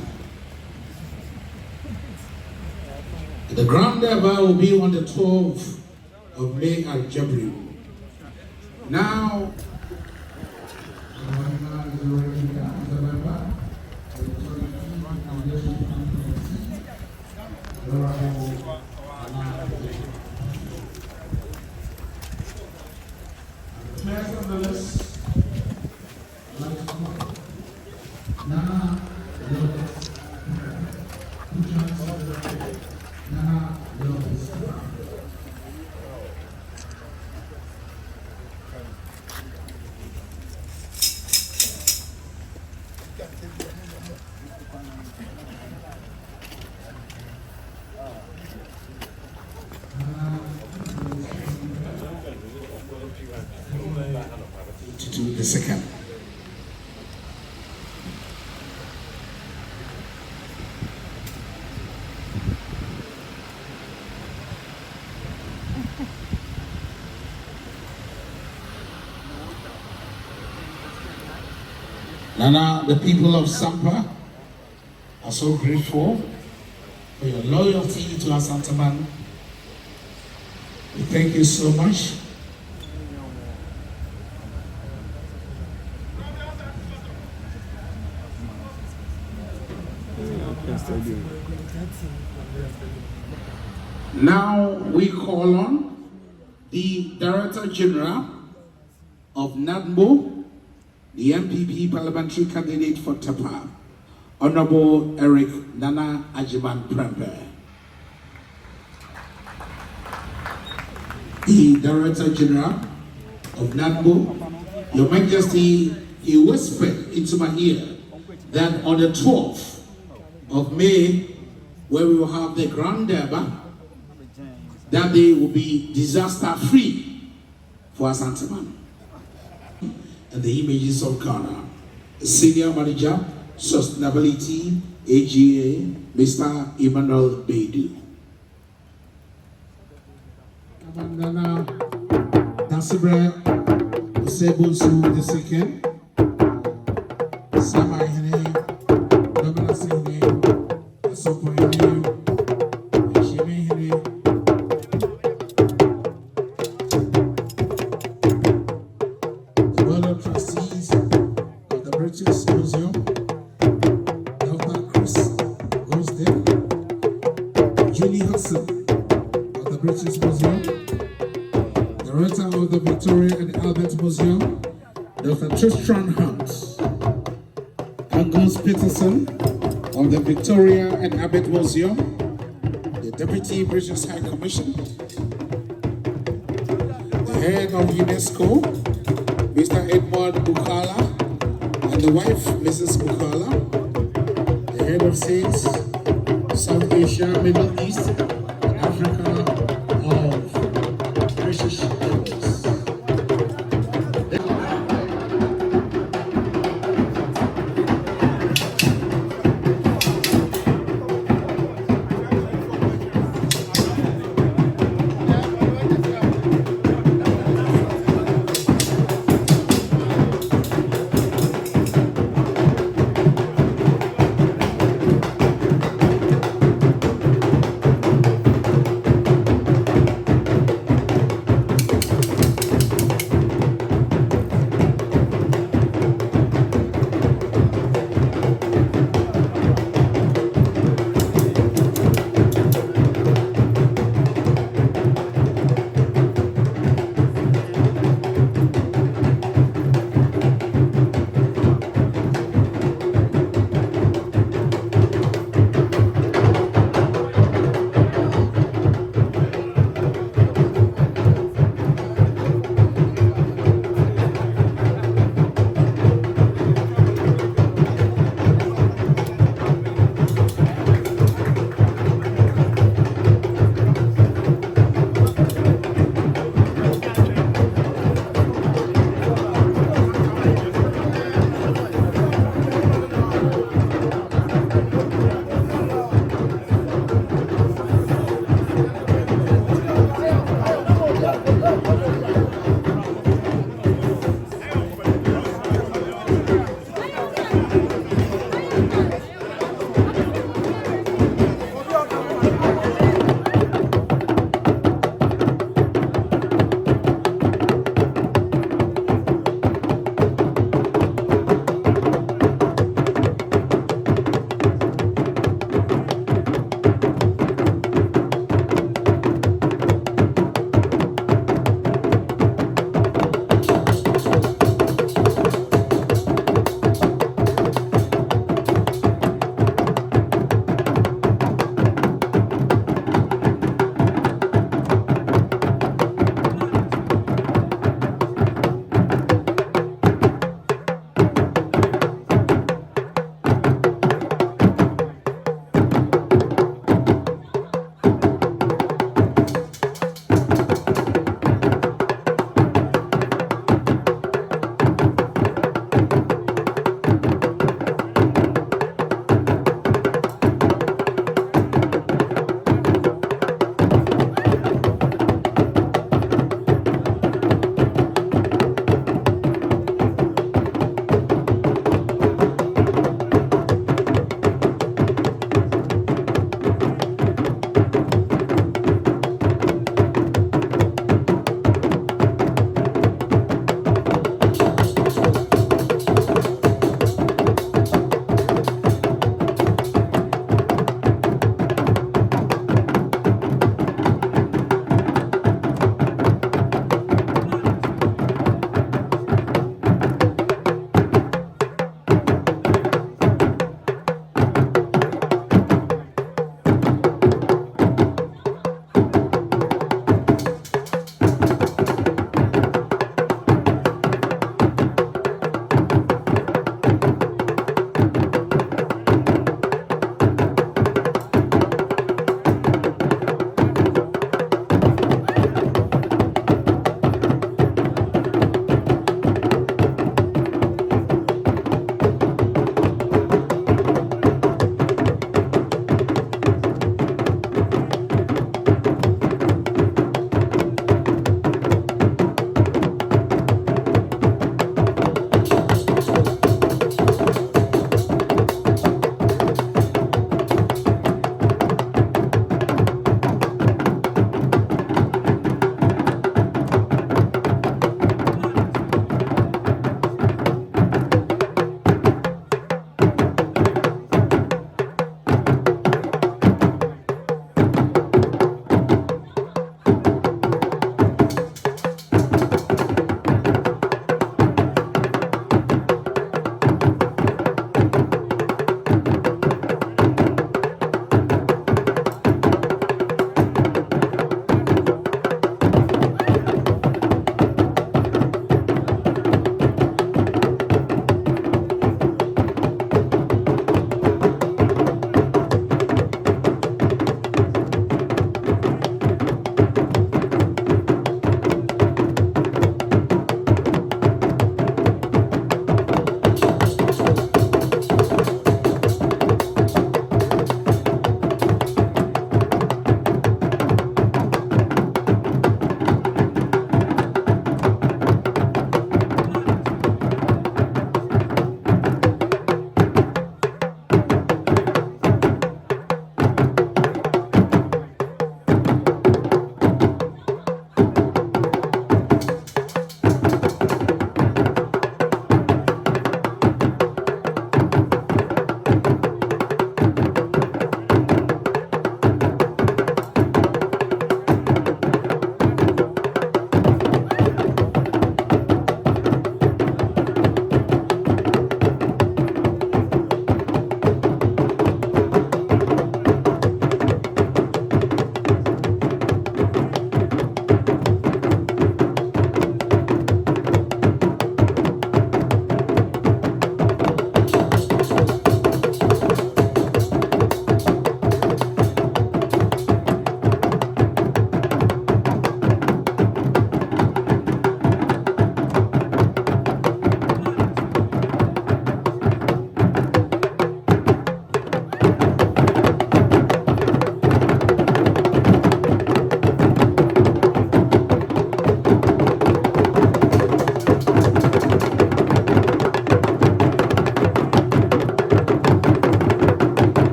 The Grand Deba will be on the 12th of May at Jabri. Now, to the second. Nana, the people of Sampa are so grateful for your loyalty to Asantehene. We thank you so much. Now we call on the Director General of NADMO, the MPP parliamentary candidate for Tapa, Honorable Eric Nana Ajiman Prempe. The Director General of NADMO, Your Majesty, he whispered into my ear that on the 12th of May, where we will have the Grand Deba, that day will be disaster-free for Asantehene. And the images of Ghana. Senior Manager, Sustainability, AGA, Mr. Emmanuel Beidou. Nana Dansibre Osebusu II, Samarihene, Dominasihene, Asopohene, Shemehene, the Board of Trustees of the British Museum, Dr. Chris Gosden, Julie Hudson of the British Museum, Director of the Victoria and Albert Museum, Dr. Tristram Hunt, Angus Peterson of the Victoria and Albert Museum, the Deputy British High Commission, the Head of UNESCO, Mr. Edward Bukala, and the wife, Mrs. Bukala, the head of sales, South Asia, Middle East, and Africa of British Airways.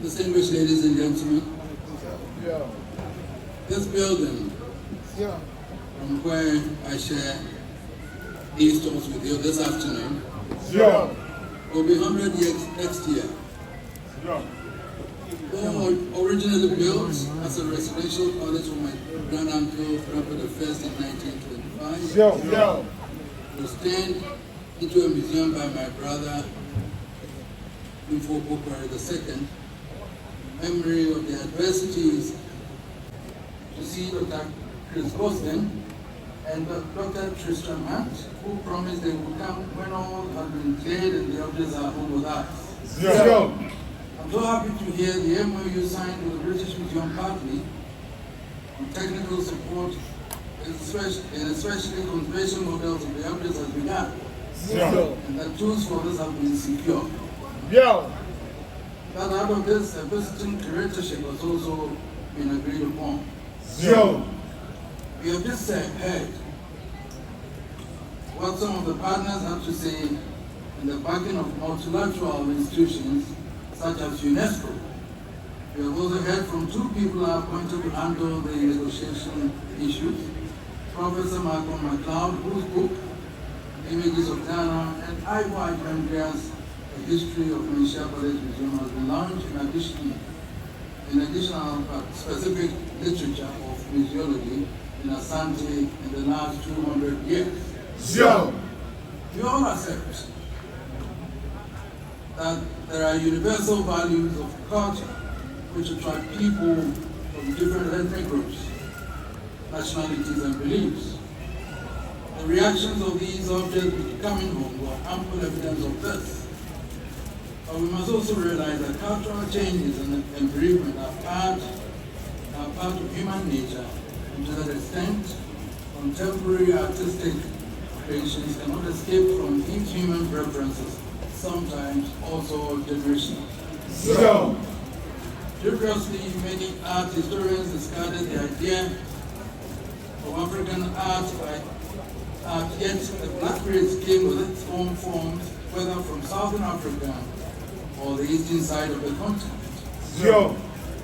Distinguished ladies and gentlemen, this building, from where I share these talks with you this afternoon, will be 100 years next year. Though originally built as a residential college for my grand-uncle, Robert I in 1925, was turned into a museum by my brother, Otumfuo Osei II, memory of the adversities to see Dr. Chris Boston and Dr. Tristram Hunt, who promised they would come when all had been cleared and the objects are home with us. I'm so happy to hear the MOU signed with the British Museum partly on technical support and especially conservation models of the objects has begun. And that tools for this have been secured. But out of this, a visiting curatorship has also been agreed upon. We have just heard what some of the partners have to say in the backing of multilateral institutions such as UNESCO. We have also heard from two people appointed to handle the negotiation issues, Professor Malcolm MacLeod, whose book, Images of Ghana, and Ivo Ajambia's A History of Manhyia Palace Museum has been launched in additional specific literature of museology in Asante in the last 200 years. We all accept that there are universal values of culture which attract people from different ethnic groups, nationalities, and beliefs. The reactions of these objects coming home were ample evidence of this. But we must also realize that cultural changes and bereavement are part of human nature, and to that extent, contemporary artistic creations cannot escape from each human preferences, sometimes also generational. Curiously, many art historians discarded the idea of African art yet the Black race came with its own forms, whether from Southern Africa or the eastern side of the continent.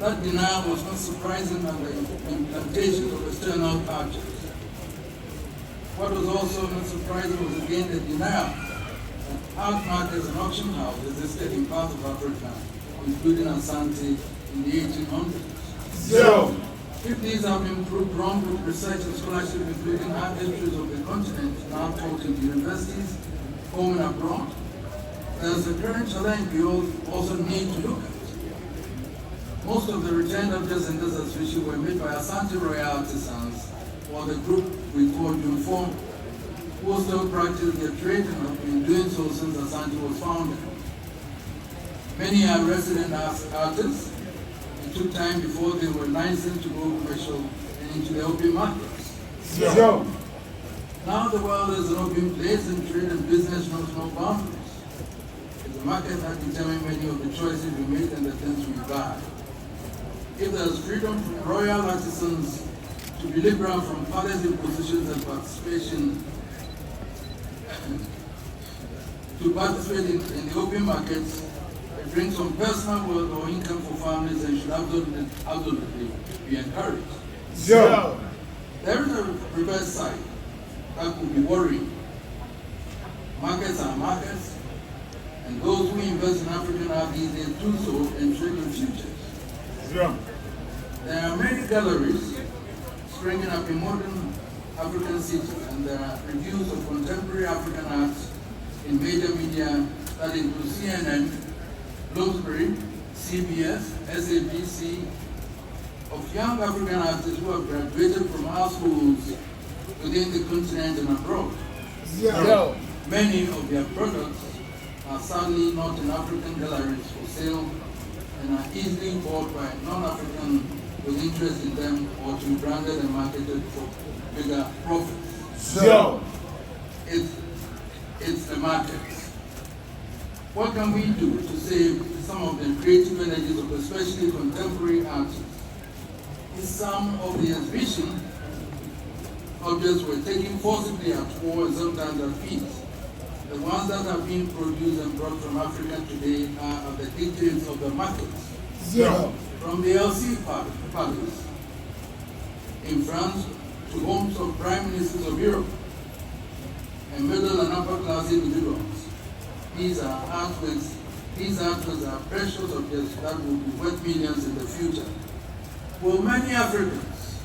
That denial was not surprising under the implantation of external cultures. What was also not surprising was again the denial that art markets and auction houses existed in parts of Africa, including Asante in the 1800s. If these have been proved wrong with research and scholarship, including art histories of the continent now taught in universities, home and abroad, there's a current challenge we also need to look at. Most of the returned objects in this exhibition were made by Asante Royal artisans, or the group we call Otumfuo, who still practice their trade and have been doing so since Asante was founded. Many are resident artists. It took time before they were licensed to go commercial and into the opium markets. Now the world is an opium place and trade and business knows no boundaries. It's the market that determines many of the choices we make and the things we buy. If there is freedom from royal artisans to be liberal from palace impositions and participation in the opium markets, it brings some personal wealth or income for families and should absolutely be encouraged. There is a reverse side that could be worrying. Markets are markets, and those who invest in African art these days do so and trade in futures. There are many galleries springing up in modern African cities, and there are reviews of contemporary African art in major media that include CNN, Bloomsbury, CBS, SABC, of young African artists who have graduated from our schools within the continent and abroad. Many of their products are sadly not in African galleries for sale and are easily bought by non-African with interest in them or to be branded and marketed for bigger profits. It's the market. What can we do to save some of the creative energies of especially contemporary artists? In some of the exhibition, objects were taken forcibly at war and sometimes at peace. The ones that have been produced and brought from Africa today are at the dictates of the markets. From the LC Palace in France to homes of prime ministers of Europe and middle and upper class individuals. These artworks are precious objects that will be worth millions in the future. Will many Africans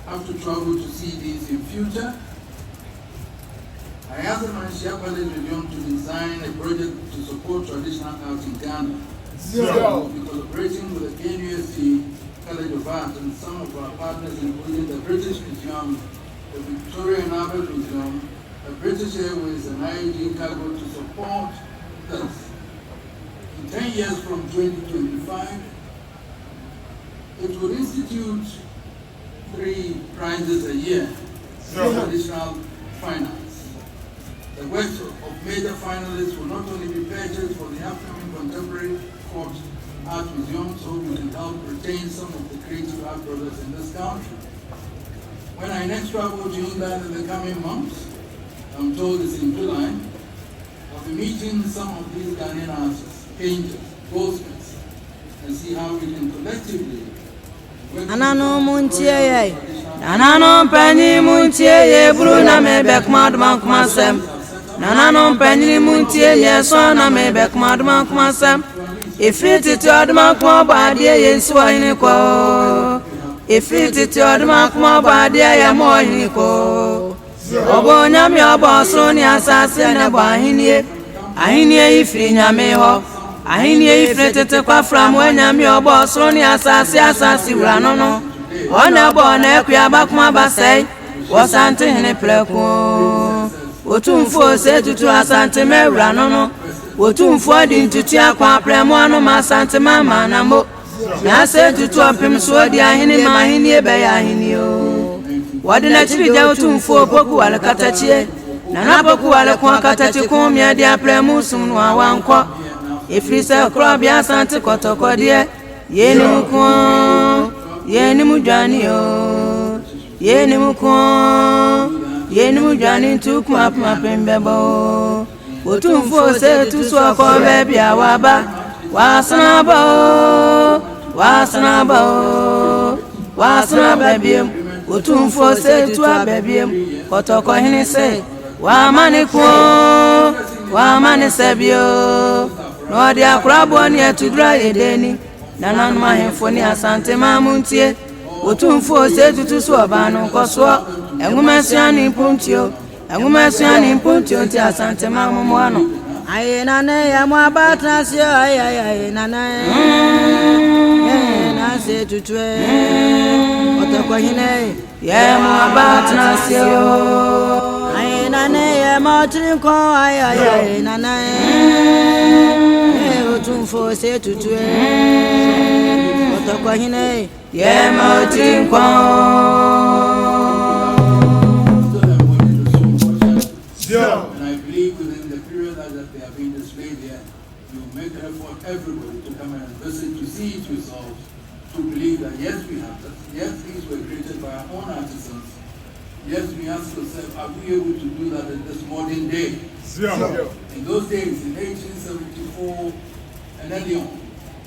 have to travel to see these in future? I asked the Manhyia Palace Museum to design a project to support traditional art in Ghana. We'll be collaborating with the KNUST College of Art and some of our partners, including the British Museum, the Victoria and Albert Museum, the British Airways, and IAG Cargo to support this. In 10 years from 2025, it will institute 3 prizes a year for traditional finance. The works of major finalists will not only be purchased for the upcoming contemporary court art museum, so we can help retain some of the creative art brothers in this country. When I next travel to England in the coming months, I'm told it's in July, I'll be meeting some of these Ghanaian artists, painters, goldsmiths, and see how we can collectively Anano muntie Anano penny muntie Bruna me back madman kumasem Nanano penny muntie yesona me back madman kumasem If it is your makma body yenswa iniko If it is your makma body yamo iniko Obo nyame obo so ni asase na bo ahinie ifri nyame ho ahinie ifri tete kwa from nyame obo so ni asase wura no ona bo na ekua bakuma basai Asantehene pleko Otumfuo Osei Tutu Asantehene wura no Otumfuo di ntutu akwa premo no masante mama na mo na se tutu opim so di ahini ma ahini ebe ya ahini o wadi na chibija Otumfuo poku wale katachie na napoku wale kwa katachi kumya di apremu sumnu awanko ifrise kro bia asante kotoko die yeni muko yeni mujani o yeni muko yeni mujani tukuma pembebo Otumfuo Osei Tutu II baby awaba wasana baby Otumfuo Osei Tutu baby kotoko hini se wa mani sebio no dia krabo ni atudra edeni nanan ma hemfo ni asante mamuntie Otumfuo Osei Tutu so banu koso enwumasiani puntio Angumasiani mpuntio ti asante mamumwano aye nane ya mwabatrasio aye nane na se tutwe otoko hine ya mwabatrasio aye nane ya motrinko aye nane Otumfuo Osei Tutu otoko hine ya motrinko And I believe within the period that they are being displayed here, you make an effort everybody to come and visit, to see it yourselves, to believe that yes, we have this, yes, these were created by our own artisans. Yes, we ask ourselves, are we able to do that in this modern day? In those days, in 1874 and early on,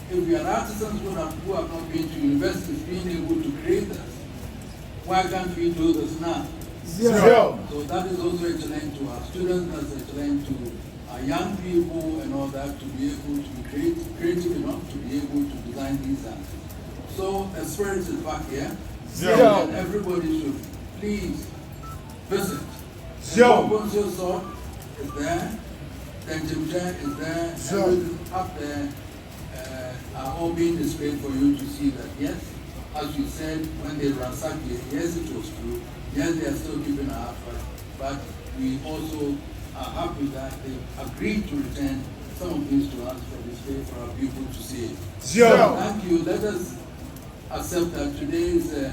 if we are artisans who have not been to universities being able to create this, why can't we do this now? So that is also excellent to our students, that's excellent to our young people and all that, to be able to be creative enough to be able to design these arts. So the spirit is back here, and everybody should please visit. Otumfuo sword is there, Tenjimja is there, everything up there are all being displayed for you to see that yes, as you said, when they ransacked it, yes, it was true. Yes, they are still keeping our effort, but we also are happy that they agreed to return some of these to us for display for our people to see. Thank you. Let us accept that today is a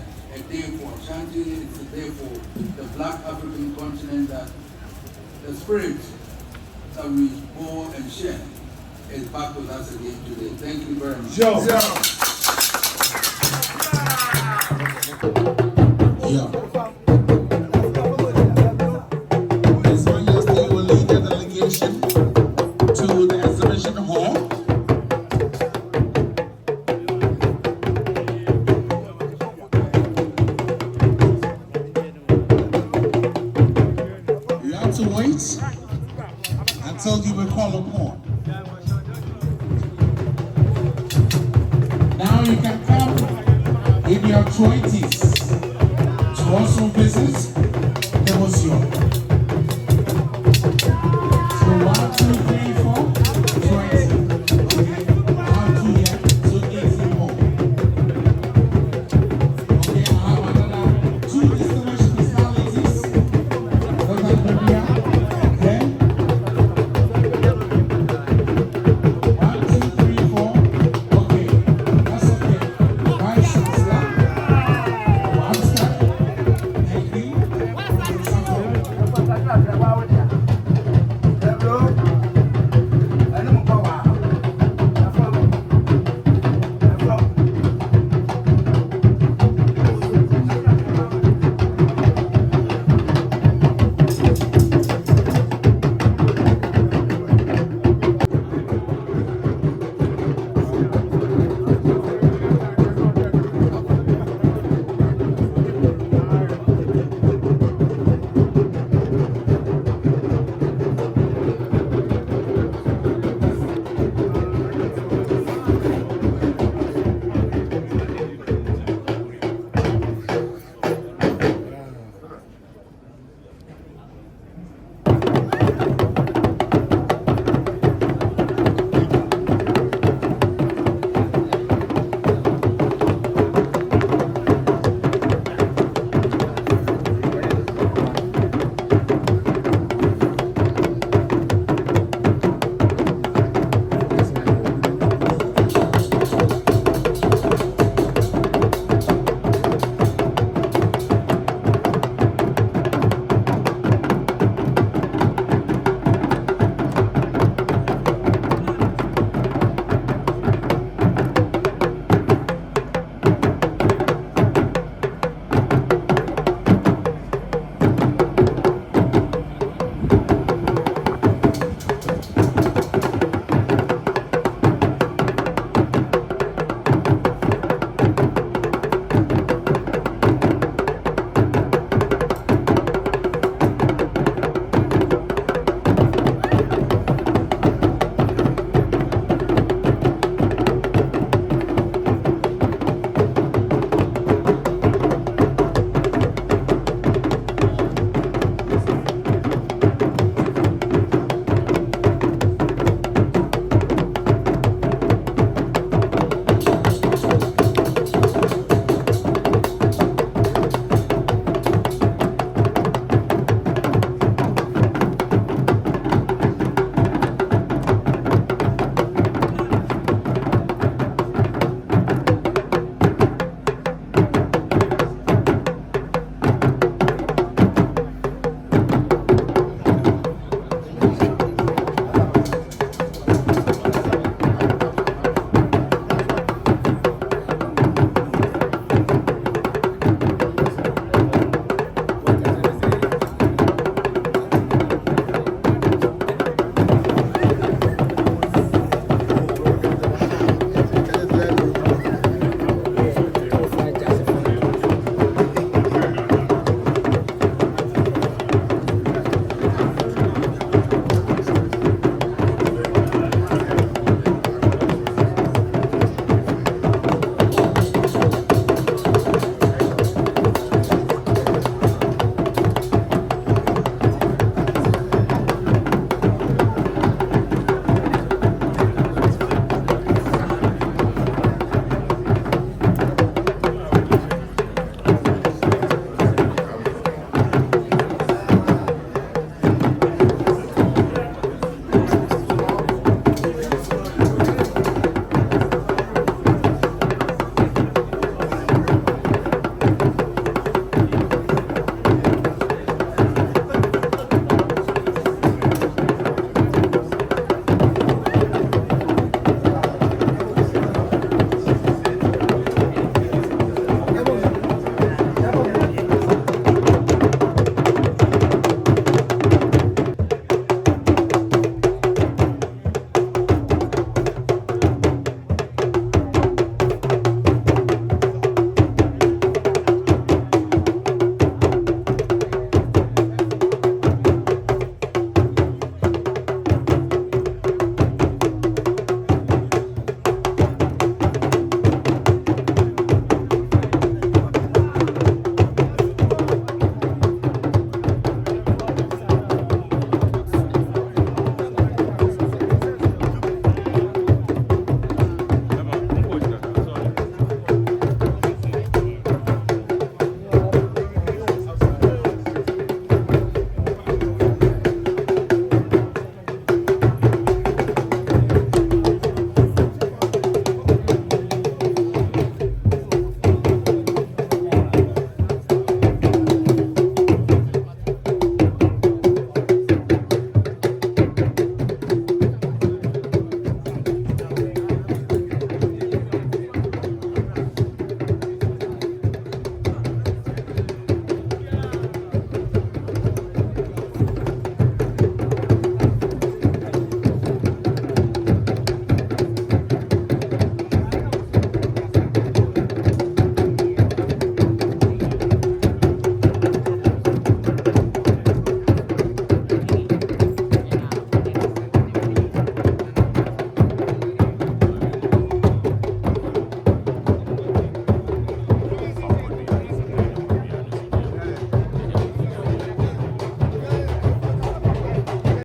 day for Ashanti, it's a day for the Black African continent, that the spirit that we bore and share is back with us again today. Thank you very much. To the exhibition hall. you can come in your 20s to also visit the museum.